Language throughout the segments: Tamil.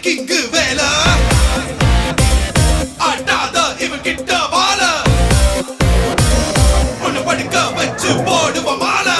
கிங்கு வேல ஆட்டாத இவன் கிட்ட வாழ உன்னை படுக்க வச்சு போடுவ மாலை.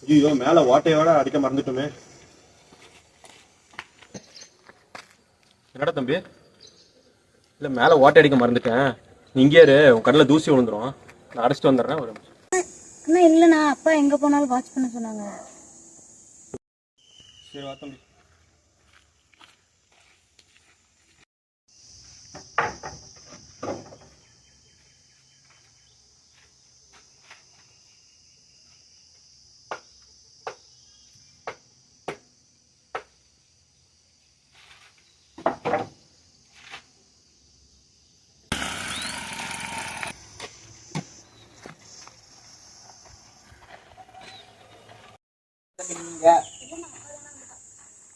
ஐயோ, மேல ஓட்டையோட அடிக்க மறந்துட்டோமே. என்னடா தம்பி? இல்ல மேல ஓட்டை அடிக்க மறந்துட்டேன். நீ இங்கே இரு, உன் கண்ணில் தூசி விழுந்துரும். நான் அடிச்சுட்டு வந்துடுறேன். ஒரு அண்ணா இல்லைண்ணா, அப்பா எங்க போனாலும் வாட்ச் பண்ண சொன்னாங்க. சரி வா தம்பி.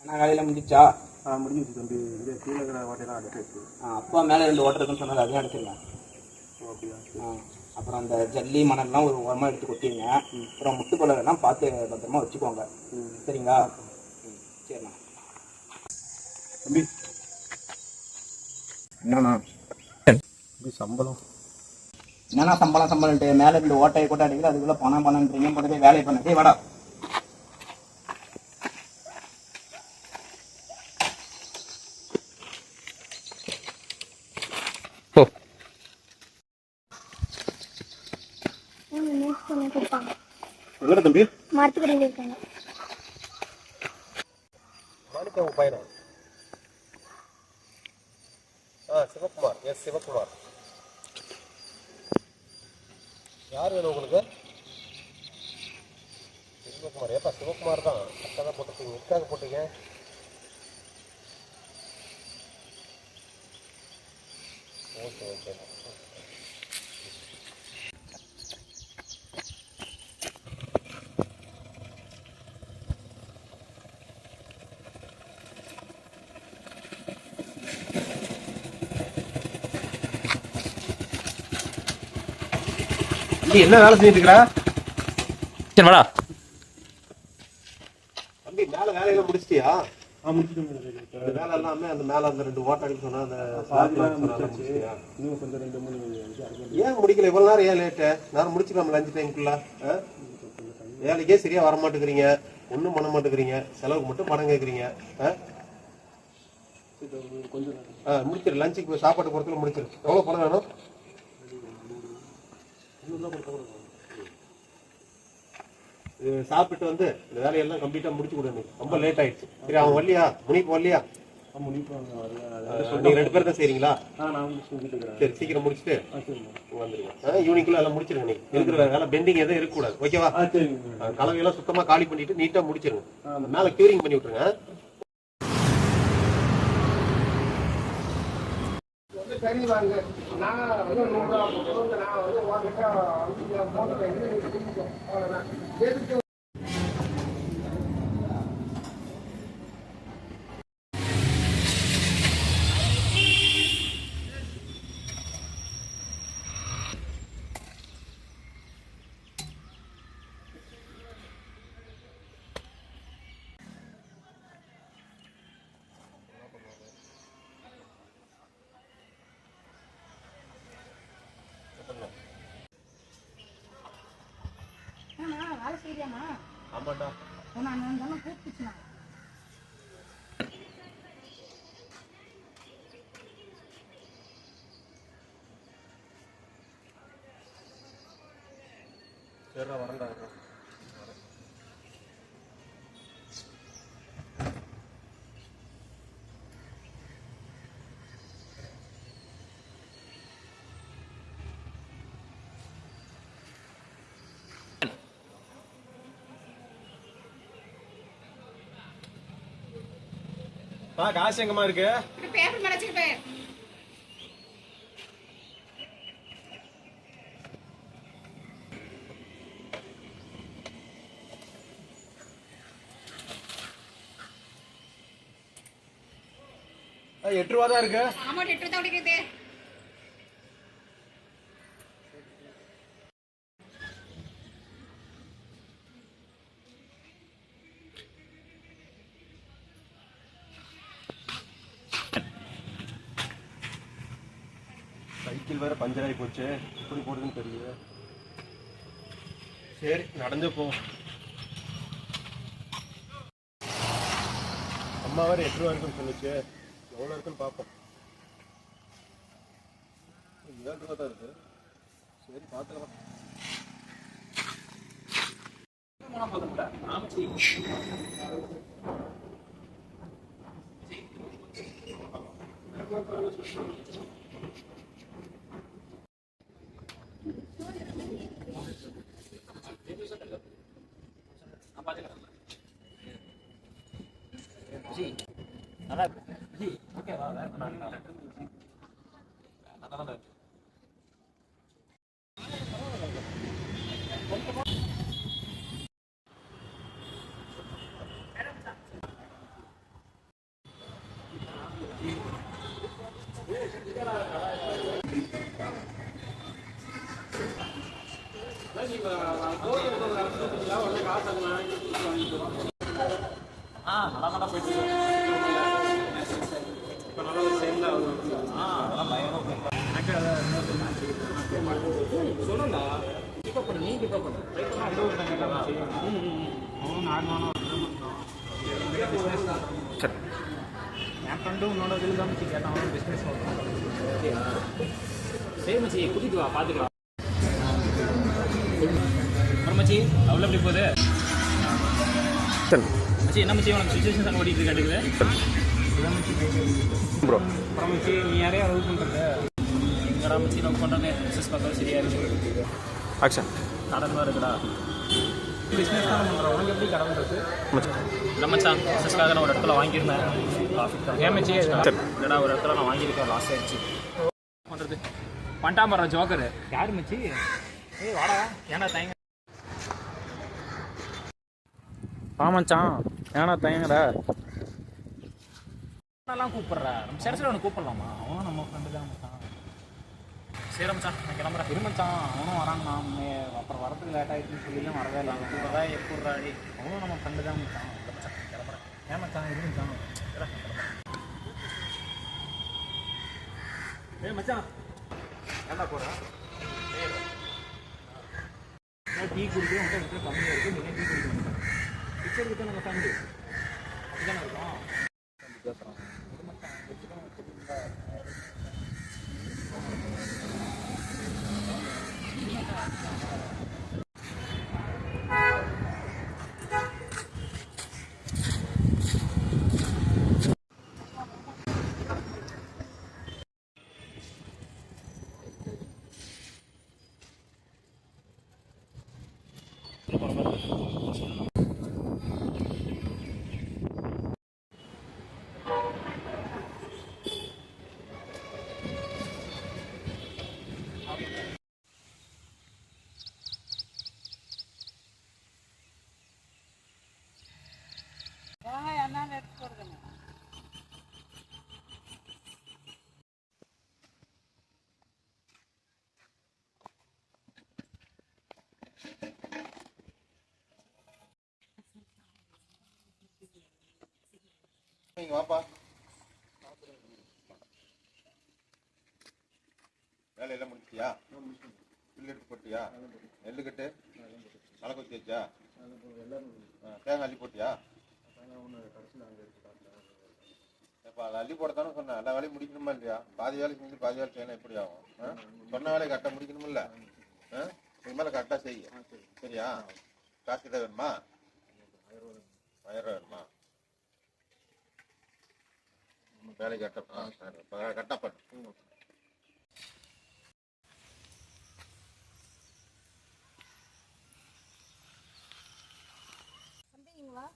அண்ணா வேலையில முடிச்சா? முடிஞ்சிச்சு தம்பி. இது கீழே இருக்கிற ஓட்டையெல்லாம் அடிச்சிருச்சு. அப்பா மேலே 2 ஓட்டை இருக்குன்னு சொன்னது, அதையும் அடிச்சிடலாம். அப்படியா? அப்புறம் அந்த ஜல்லி மணல்லாம் ஒரு ஓரமாக எடுத்து கொட்டிங்க. அப்புறம் முட்டு பலகெல்லாம் பார்த்து பத்திரமா வச்சுக்கோங்க. சரிங்களா? சரிண்ணா. தம்பி என்னண்ணா சம்பளம்? என்னண்ணா சம்பளம்ட்டு மேலே 2 ஓட்டையை கொட்ட அடிக்கிற, அதுக்குள்ள பணம்ன்றீங்க. போய் வேலையை பண்ண வாடா. எங்கடா தம்பி? மரத்துக்கடியில் இருக்காங்க. மாணிக்கம் உங்க பையனா? சிவகுமார். எஸ் சிவகுமார். யார் வேணும் உங்களுக்கு? சிவகுமார். ஏப்பா சிவகுமார் தான். அக்கா தான் போட்டிருக்கீங்க. எதுக்காக போட்டீங்க? Okay okay. என்ன வேலை செஞ்சுட்டு இருக்கா? சரி வாடா. தம்பி மேல வேலையெல்லாம் முடிச்சிட்டியா? முடிச்சிட்டு வேலை எல்லாமே அந்த மேல அந்த 2 ஓட்டை அடிக்க சொன்னா அந்த இன்னும் கொஞ்சம் 2-3 ஏன் முடிக்கல? இவ்வளவு நேரம் ஏன் லேட்டு? நேரம் முடிச்சுக்கலாம்ல 5 டைம்குள்ள. வேலைக்கே சரியா வர மாட்டேங்கிறீங்க, ஒன்றும் பண்ண மாட்டேங்கிறீங்க, செலவுக்கு மட்டும் பணம் கேட்குறீங்க. முடிச்சிரு. லஞ்சுக்கு சாப்பாட்டு போகிறதுல முடிச்சிரு. எவ்வளோ பணம் வேணும்? சாப்பிட்டு வந்து இந்த வேலையெல்லாம் கம்ப்ளீட்டா முடிச்சு கொடுங்க. ரொம்ப லேட் ஆயிடுச்சு. சரி, அவன் வரலையா? முனிப்பு வரலையா? நீங்க 2 பேர் தான் செய்றீங்களா? சரி, சீக்கிரம் முடிச்சுட்டு வந்துருங்க. ஈவினிங்குள்ள எல்லாம் முடிச்சிருங்க. நீங்க இருக்கிற வேலை பெண்டிங் எதுவும் இருக்கக்கூடாது. ஓகேவா? கலவையெல்லாம் சுத்தமா காலி பண்ணிட்டு நீட்டா முடிச்சிருங்க. மேல கியூரிங் பண்ணி விட்டுருங்க. சரி வாங்க. நான் வந்து 100 ரூபா கொடுத்து நான் வந்து உங்ககிட்ட போட்டு முடிச்சிட்டியாமா? ஆமாண்டா. நான் தானே கூப்பிட்டுச்சுண்ணா. சரிடா வரேன்டா. காசு எங்கம்மா இருக்கு? பேப்பர் மேல வச்சுக்கிட்டேன். ₹8 தான் இருக்கு. ஆமா 8 தான் குடிக்கிறது. சைக்கிள் வேற பஞ்சர் ஆகி போச்சு. எப்படி போடுதுன்னு தெரியல. சரி நடந்து போ. அம்மா வேற ₹8 இருக்குன்னு சொல்லுச்சு. எவ்வளோ இருக்குன்னு பார்ப்போம். ₹7 தான் இருக்கு. சரி பார்த்துக்கலாம். என் ஃப்ரெண்டும் உன்னோட இதில் தான் மச்சி கேட்டான். அவன் பிஸ்னஸ் சரி மச்சி கூட்டிட்டு வா பார்த்துக்கலாம். அப்புறம் மச்சி அவ்வளோ எப்படி போகுது மச்சி? என்ன மச்சி உனக்கு சுச்சுவேஷன் தான் ஓடிட்டு கேட்டுக்குது ப்ரோ. அப்புறம் மச்சி நீ யாரையா லவ் பண்ணுறது? எங்கடா மச்சி லவ் பண்ணுறேன்னு பிஸ்னஸ் பார்த்தா சரியா இருக்கு. ஆக்ஷன். கடன் தான் இருக்குடா. பிஸ்னஸ் தான் பண்ணுறேன். உனக்கு எப்படி கடன் இருக்கு? இல்லை மச்சான் பிஸ்னஸ்க்காக நான் ஒரு இடத்துல வாங்கியிருந்தேன். ஏன் மச்சி இல்லைடா ஒரு இடத்துல நான் வாங்கியிருக்கேன். லாஸ் ஆயிடுச்சு. பண்ணுறது பண்ணிட்டான் பாரு ஜோக்கரு. யார் மச்சி? ஏய் வாடா ஏன்னா தயங்க. மச்சான் ஏன்னா தயங்கடா. எல்லாம் கூப்பிட்றா நம்ம சரி அவனை கூப்பிடலாமா? அவனும் நம்ம ஃப்ரெண்டு தான் மச்சான். சரி மச்சான் நான் கிளம்புறேன். இரு மச்சான் அவனும் வராங்கண்ணா. அப்புறம் வரதுக்கு லேட் ஆகிடுச்சுன்னு சொல்லிலாம் வரவே இல்லை. அவன் கூப்பிட்றதா எப்பட்றாடி? அவனும் நம்ம ஃப்ரெண்டு தான் மச்சான். மச்சான் கிளம்புறேன். ஏன் மச்சான் இரு மச்சான். ஏ மச்சான் ஏன்டா போகிறேன்? டீ குடிக்கிறோம் உங்கள்கிட்ட கம்மியாக இருக்குது. நீங்கள் டீ குடிக்க மாட்டேன். பிக்சர் கிட்ட நம்ம ஃப்ரெண்டு அப்படிதானே இருக்கோம். பேசுகிறோம் நீங்க வாப்பா. வேலையெல்லாம் முடிச்சிட்டியா? புல் எடுத்து போட்டியா? நெல்லு கட்டு மழை கொத்தி வச்சா? தேங்காய் அள்ளி போட்டியா? இப்போ அதை அள்ளி போட தானே சொன்னேன். எல்லா வேலையும் முடிக்கணுமா இல்லையா? பாதி வேலை செஞ்சு பாதி வேலை செய்யணும் எப்படி ஆகும்? சொன்ன வேலையை கரெக்டாக முடிக்கணுமில்ல? இது மேலே கரெக்டாக செய்ய சரியா? காசு கிட்ட வேணுமா? 1000 ரூபா வேணுமா? வேலை கரெக்டாக பண்ணு. வந்தீங்களா?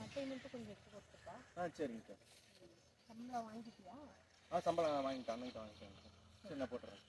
மட்டை மட்டும் கொஞ்சம் எடுத்து கொடுத்துருக்கா. சரிங்க சார். சம்பளம் வாங்கிட்டியா? சம்பளம் வாங்கிட்டேன். அன்னைக்கு வாங்கிட்டேன். சரி நான் போட்டுறேன்.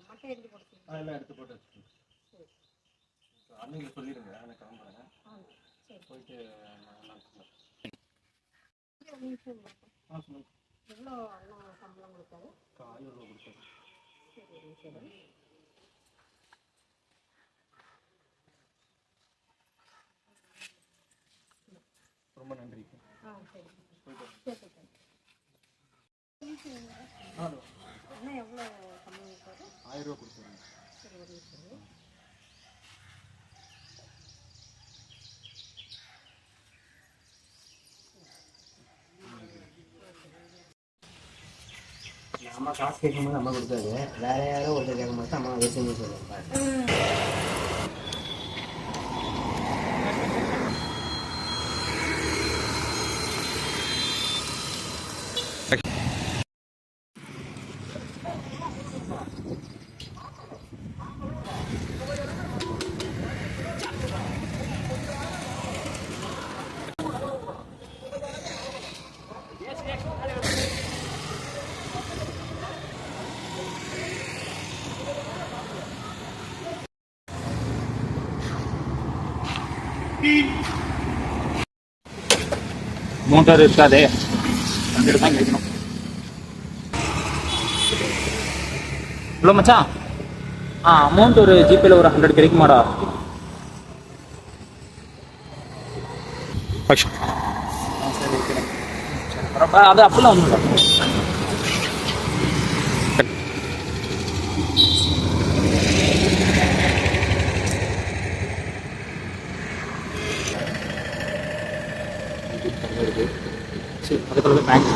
மட்டை எடுத்து கொடுத்து எல்லாம் எடுத்து போட்டு வச்சுக்கோங்க. அன்னைக்கு சொல்லிடுங்க. எனக்கு கிளம்புறேன். போயிட்டு எவ்வளோ அண்ணா சம்பளம் கொடுத்தாரு? 1000 ரூபா கொடுத்தாரு. சரி. ரொம்ப நன்றி. சரி. அண்ணா எவ்வளோ சம்பளம் கொடுத்தாரு? 1000 ரூபா கொடுத்தாரு. சரி, ஒரு நிமிஷம். அம்மா காசு கேட்கும்போது அம்மா கொடுத்தாரு. வேற யாரும் ஒருத்தர் கேட்கும் போது அம்மா அதை செஞ்சு சொல்லுவாங்க. மோட்டார் இருக்காதே, வந்துட்டு தான் கேட்கணும். ஹலோ மச்சான், அமௌண்ட் ஒரு ஜிபேல ஒரு 100 கிடைக்குமாடா? அது அப்படிலாம் ஒன்றும் சரி, அதுக்குள்ள பேங்க்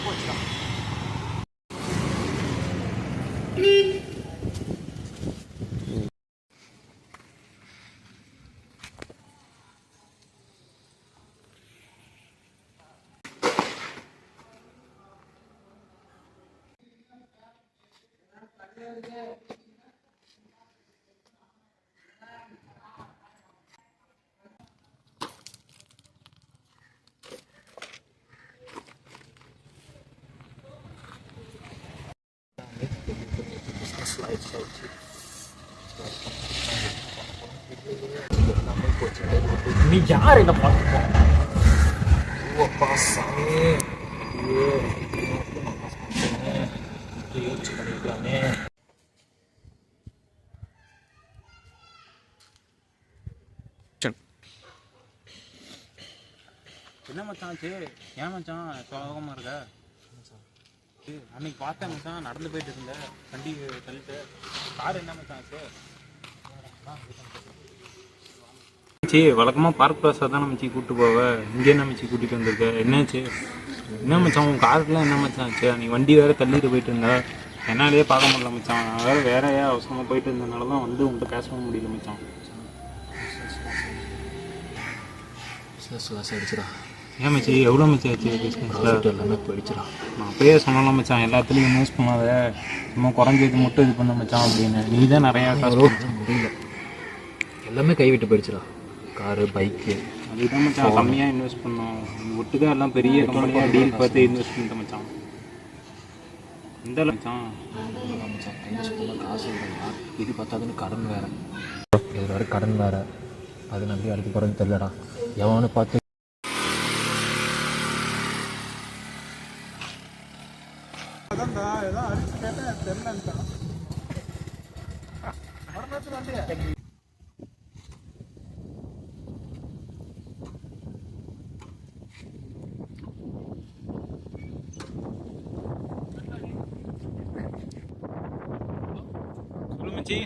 போச்சுதான். நீ யார் என்ன பார்த்துப்போம்? யோசிச்சு பண்ணிக்கலாமே. என்ன மச்சான் ஆச்சு? ஏன் மச்சான் சோகமா இருக்க? அன்னைக்கு பார்த்தேன் மச்சான், நடந்து போயிட்டு இருந்தேன், வண்டி தள்ளிட்டு. கார் என்ன மச்சான் ஆச்சு? மச்சி வழக்கமாக பார்க் ப்ளாஸா தான் மச்சி கூப்பிட்டு போவ, இங்கே என்ன மச்சி கூட்டிகிட்டு வந்திருக்க, என்னாச்சு? என்ன மச்சான் உன் காருக்குலாம் என்ன மச்சான் ஆச்சு? நீ வண்டி வேறு தள்ளிட்டு போயிட்டு இருந்தா என்னாலேயே பார்க்க முடியல மச்சான். நான் வேறு அவசரமாக போயிட்டு இருந்ததுனால தான் வந்து உன்கிட்ட பேசவும் முடியல மச்சான். ஏன் மச்சி எவ்வளோ மச்சி ஆச்சு பிஸ்னஸில்? எல்லாமே போயிடுச்சுடா. நான் அப்பயே சொன்னலாம் மச்சான், எல்லாத்துலேயும் இன்வெஸ்ட் பண்ணாத, சும்மா குறைஞ்சது மட்டும் இது பண்ண மச்சான் அப்படின்னு. நீ தான் நிறையா காசு முடியல, எல்லாமே கைவிட்டு போயிடுச்சுடா. காரு, பைக்கு, அதுதான் மச்சான் கம்மியாக இன்வெஸ்ட் பண்ணோம். ஒட்டுதான் எல்லாம் பெரிய கம்பெனியாக டீல் பார்த்து இன்வெஸ்ட் பண்ணிட்டேன் மச்சான். இந்த மச்சான் மச்சான் இன்வெஸ்ட் பண்ண காசு இல்லையா, இது பார்த்தாதுன்னு கடன் வேறு, இது வேறு கடன் வேறு. அது நம்பி அடுத்து போகிறது தெரியலடா. எவனு பார்த்து மச்சி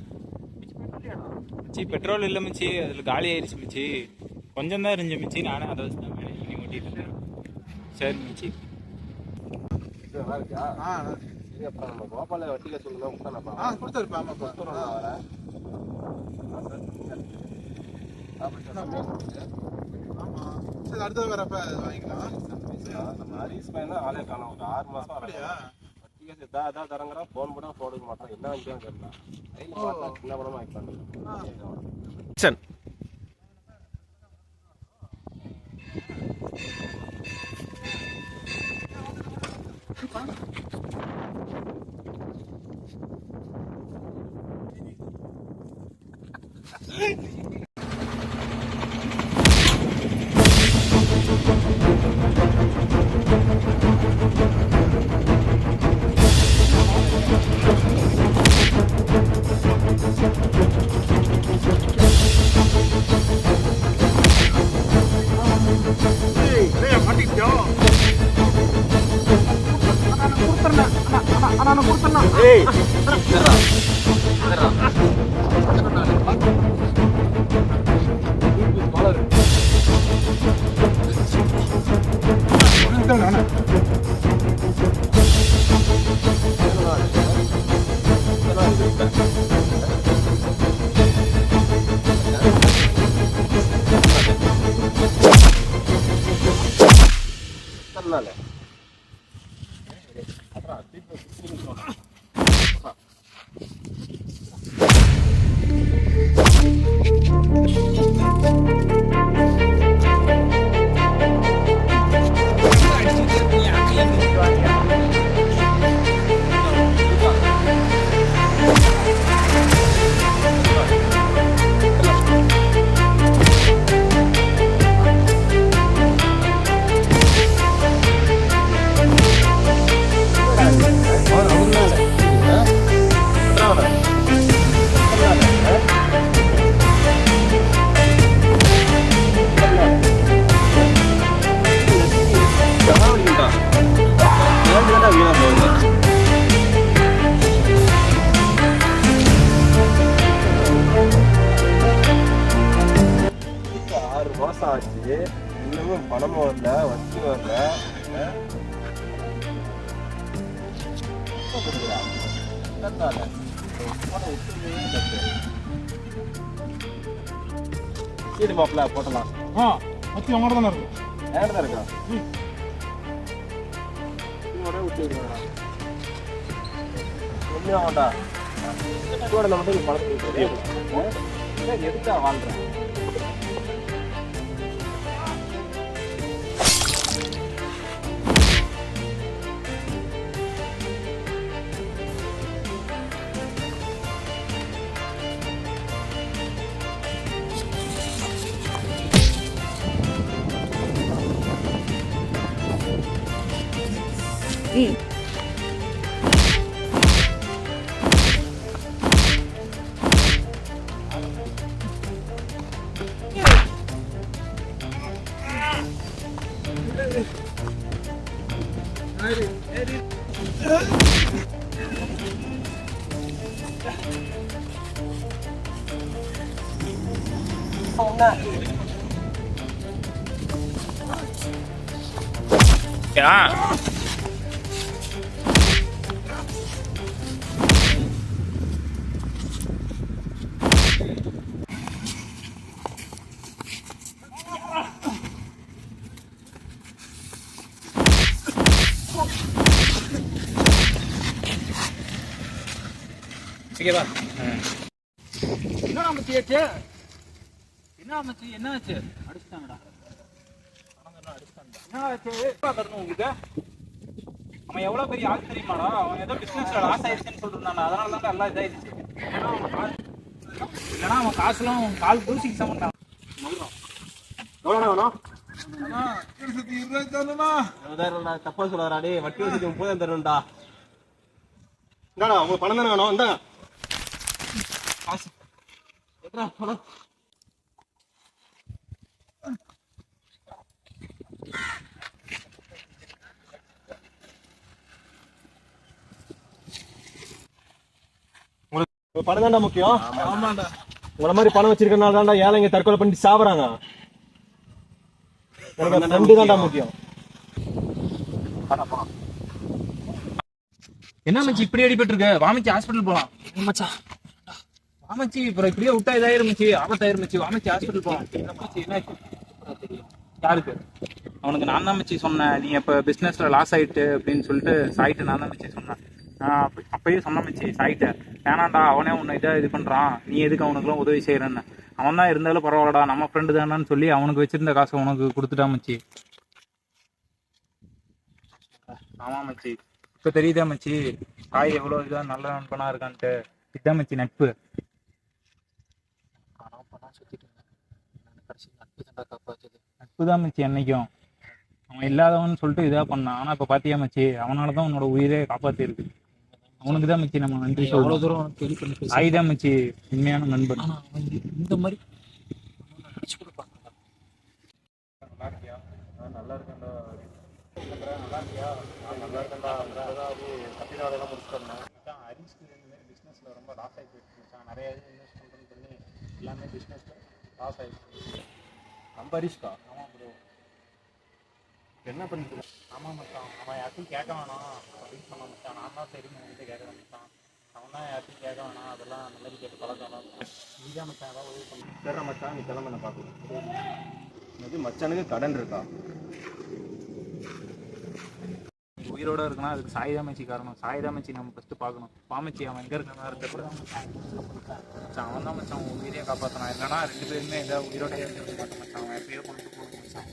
மச்சி பெட்ரோல் இல்லை மச்சி, அதில் காலி ஆயிடுச்சு மச்சி. கொஞ்சம் தான் இருந்துச்சு மச்சி, நானே அதை வச்சு தான் மேனேஜ் பண்ணி ஓட்டிட்டு இருக்கேன். சரி மச்சி. நல்லா இருக்கா? சரி, அப்புறம் நம்ம கோபால வட்டியில சொல்லுங்க கொடுத்தானப்பா. கொடுத்தாருப்பா. ஆமாப்பா. ஆமா சரி, அடுத்த வரப்ப வாங்கிக்கலாம். நம்ம ஹரிஸ் பையன் தான் ஆளே காணும். ஒரு 6 மாசம் வட்டியா அதான் தரங்கிறான். ஃபோன் பண்ணா போடுக்க மாட்டான். என்ன வாங்கிக்கலாம் தெரியல. கையில் பார்த்தா சின்ன படமா வாங்கிக்கலாம். ஆச்சு, இன்னமும் பணமும் வரல, வச்சு வரல. சீடு மாப்பிள்ள போட்டலாம். வச்சு உங்களோட தானே இருக்கும். ஏன் தான் இருக்கா? விட்டு ஒன்றும் ஆகண்டா. கூட நம்ம பணத்துக்கு எதுக்கா வாழ்றேன்? Oh, ஆ ஓகேவா? என்னடா மச்சி ஆச்சு? என்ன மச்சி என்ன ஆச்சு? அடிச்சிட்டாங்கடா. என்ன ஆச்சு? தரணும் உங்களுக்கு. அவன் எவ்வளவு பெரிய ஆள் தெரியுமாடா? அவன் ஏதோ பிசினஸ்ல லாஸ் ஆயிடுச்சுன்னு சொல்லிருந்தான்டா. அதனால தான் எல்லாம் இதாயிடுச்சு. இல்லைன்னா அவன் காசுலாம் அவன் கால் தூசிக்கு சமந்தான். எவ்வளோண்ணா வேணும்? 20,000 தப்பா சொல்லாடே, வட்டி வசதி 30,000 தரணும்டா. இந்தாடா உங்க பணம் தானே வேணும், இந்தாங்க காசு. எட்ரா பணம். உங்களுக்கு பணம் தான்டா முக்கியம். ஆமாண்டா. உங்களை மாதிரி பணம் வச்சிருக்கனால தான்டா ஏழைங்க தற்கொலை பண்ணிட்டு சாவறாங்க. எனக்கு ஃப்ரெண்டு தான்டா முக்கியம். என்ன மச்சி இப்படி அடிபட்டு இருக்க? வாமிச்சு ஹாஸ்பிட்டல் போலாம். மச்சான் வாமிச்சு அப்புறம் இப்படியே விட்டா இதாயிருந்துச்சு, ஆபத்தாயிருந்துச்சு. வாமிச்சு ஹாஸ்பிட்டல் போலாம். என்ன யாருக்கு? அவனுக்கு நான் தான் மச்சி சொன்னேன், நீ இப்போ பிஸ்னஸ்ல லாஸ் ஆயிட்டு அப்படின்னு சொல்லிட்டு சாயிட்டு நான் தான் மச்சி சொன்னேன். அப்பயே சொன்ன மச்சி சாயிட்ட வேணாண்டா, அவனே உன்னை இது பண்றான், நீ எதுக்கு அவனுக்குலாம் உதவி செய்யறன்னு. அவன் தான் இருந்தாலும் பரவாயில்லடா, நம்ம ஃப்ரெண்டு தானான்னு சொல்லி அவனுக்கு வச்சிருந்த காசை உனக்கு கொடுத்துட்டா மச்சி. ஆமா மச்சி, இப்ப தெரியுதா மச்சி சாய் எவ்வளவு இதா நல்ல நண்பனா இருக்கான்ட்டு. இதுதான் மச்சி நட்பு. நட்பு தான் மச்சி என்னைக்கும். அவன் இல்லாதவன் சொல்லிட்டு இதா பண்ணான், ஆனா இப்ப பாத்தியா மச்சி அவனாலதான் உன்னோட உயிரே காப்பாத்தி இருக்கு. அவனுக்கு தான் மச்சி நம்ம நன்றி சொல்றோம். தூரம் கேள்வி பண்ணி சாய் தான் மச்சி உண்மையான நண்பன். இந்த மாதிரி நல்லா இருக்கியா? நல்லா இருக்கேன்டா. நல்லா இருக்கியா? நல்லா இருக்கேன்டா. சத்தியநாதெல்லாம் முடிச்சுட்டேன். ஹரிஸ்க்கு பிஸ்னஸ்ல ரொம்ப லாஸ் ஆகி போயிட்டு இருந்துச்சான். நிறைய இன்வெஸ்ட் பண்ணுறேன்னு சொல்லி எல்லாமே பிஸ்னஸ்ல லாஸ் ஆகிடுச்சு. நம்ம ஹரிஷ்கா? ஆமாம் ப்ரோ. என்ன பண்ணிட்டு? ஆமாம் மச்சான், அவன் யாருக்கும் கேட்க வேணாம் அப்படின்னு சொன்ன மச்சான். நான் தான் சரி உங்ககிட்ட கேட்க மச்சான். அவன் தான் யாருக்கும் கேட்க வேணாம், அதெல்லாம் நல்லது கேட்டு பழக்கம். நீதான் மச்சான் ஏதாவது உதவி பண்ணி. சரி மச்சான், நீ கிளம்ப நான் பார்க்கலாம். இது மச்சானுக்கு கடன் இருக்கா? உயிரோட இருக்குன்னா அதுக்கு சாய் தான் மச்சி காரணம். சாய் தான் மச்சி நம்ம ஃபஸ்ட்டு பார்க்கணும். பாமச்சி அவன் எங்கே இருக்கானா இருக்க மச்சான், அவன் தான் மச்சான் அவன் உயிரையே காப்பாற்றினான். இல்லைனா 2 பேருமே எதாவது உயிரோடையே இருந்துக்க மாட்டேன் மச்சான். அவன் எப்பயோ கொண்டு போகணும் மச்சான்.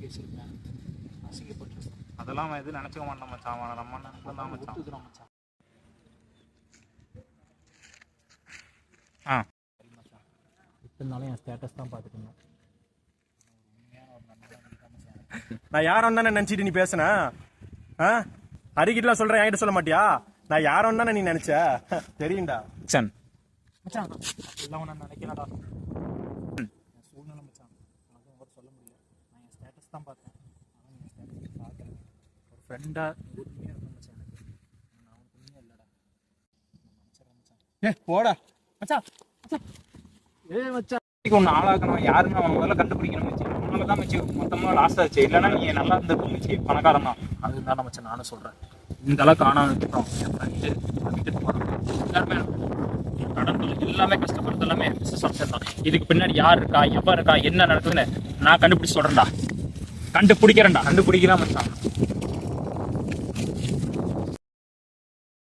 பேசியிருக்கேன், அசிங்கப்பட்டு அதெல்லாம் அவன் எதுவும் நினச்சிக்க மாட்டான் மச்சான். அவன் நம்ம நண்பன் தான் மச்சான். மச்சான் சரி மச்சான், இருந்தாலும் என் ஸ்டேட்டஸ் தான் பார்த்துக்கணும். நான் யாரும் தானே நினைச்சிட்டு நீ பேசுன? அரிக்கிட்டலாம் சொல்றேன், என்கிட்ட சொல்ல மாட்டியா? நான் யாரும் தானே நீ நினைச்ச? தெரியும்டா மச்சான். மச்சான் எல்லாம் ஒன்று நினைக்கலடா. என் சூழ்நிலை மச்சான், எனக்கு உங்கள்கிட்ட சொல்ல முடியல. நான் என் ஸ்டேட்டஸ் தான் பார்த்தேன், ஆனால் என் ஸ்டேட்டஸ் பார்க்கல. ஒரு ஃப்ரெண்டாக உண்மையாக இருக்கும் மச்சான் எனக்கு. நான் அவனுக்கு உண்மையாக இல்லைடா. மச்சான் மச்சான் போடா மச்சான் மச்சான் மச்சான் ஒன்று ஆளாக்கணும். யாருமே அவன் முதல்ல கண்டுபிடிக்கணும் மச்சி. அவனால தான் மச்சி மொத்தமாக லாஸ் ஆச்சு. இல்லைன்னா நீ நல்லா இருந்திருக்கும் மச்சி, பணக்காரன் தான். அது தான் மச்சான் நானும் சொல்கிறேன். இந்த அளவுக்கு ஆனால் விட்டுட்டோம். என் ஃப்ரெண்டு விட்டுட்டு போகிறோம். எல்லாருமே கடன் எல்லாமே கஷ்டப்படுறது எல்லாமே பிஸ்னஸ் ஆப்ஷன் தான். இதுக்கு பின்னாடி யார் இருக்கா, எப்போ இருக்கா, என்ன நடக்குதுன்னு நான் கண்டுபிடிச்சு சொல்கிறேன்டா. கண்டுபிடிக்கிறேன்டா. கண்டுபிடிக்கலாம் மச்சான்.